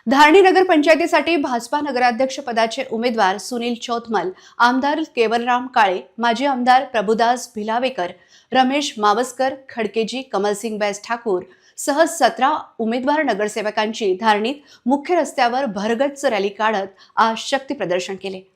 धारणी नगर पंचायतीसाठी भाजपा नगराध्यक्ष पदाचे उमेदवार सुनील चौतमल, आमदार केवलराम काळे, माजी आमदार प्रभुदास भिलावेकर, रमेश मावस्कर, खडकेजी, कमलसिंग बैस ठाकूर सह 17 उमेदवार नगरसेवकांची धारणीत मुख्य रस्त्यावर भरगच्च रॅली काढत आज शक्ती प्रदर्शन केले।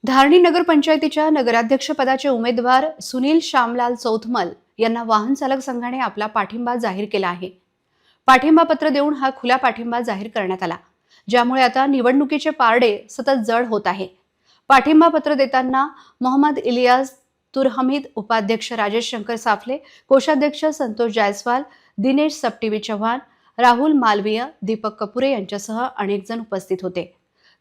धारणी नगर पंचायतीच्या नगराध्यक्षपदाचे उमेदवार सुनील श्यामलाल चौतमल यांना वाहन चालक संघाने आपला पाठिंबा जाहीर केला आहे। पाठिंबा पत्र देऊन हा खुला पाठिंबा जाहीर करण्यात आला, ज्यामुळे आता निवडणुकीचे पारडे सतत जड होत आहे। पाठिंबा पत्र देताना मोहम्मद इलियास तुरहमीद, उपाध्यक्ष राजेश शंकर साफले, कोषाध्यक्ष संतोष जायसवाल, दिनेश सपटीवी चव्हाण, राहुल मालवीय, दीपक कपुरे यांच्यासह अनेक जण उपस्थित होते।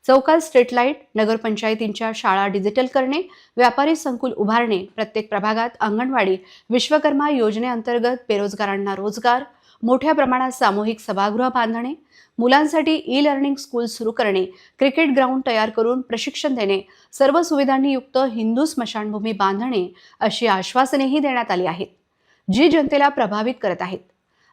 चौकात स्ट्रीट लाईट, नगरपंचायतींच्या शाळा डिजिटल करणे, व्यापारी संकुल उभारणे, प्रत्येक प्रभागात अंगणवाडी, विश्वकर्मा योजनेअंतर्गत बेरोजगारांना रोजगार, मोठ्या प्रमाणात सामूहिक सभागृह बांधणे, मुलांसाठी ई लर्निंग स्कूल सुरू करणे, क्रिकेट ग्राउंड तयार करून प्रशिक्षण देणे, सर्व सुविधांनी युक्त हिंदू स्मशानभूमी बांधणे अशी आश्वासनेही देण्यात आली आहेत, जी जनतेला प्रभावित करत आहेत।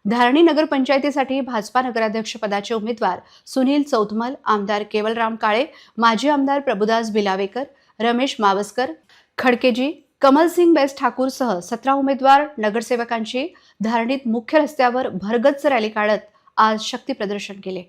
धारणी नगर पंचायतीसाठी भाजपा नगराध्यक्ष पदाचे उमेदवार सुनील चौतमल, आमदार केवलराम काळे, माजी आमदार प्रभुदास भिलावेकर, रमेश मावस्कर, खडकेजी, कमलसिंग बैस ठाकूर सह 17 उमेदवार नगरसेवकांची धारणीत मुख्य रस्त्यावर भरगच्च रॅली काढत आज शक्ती प्रदर्शन केले।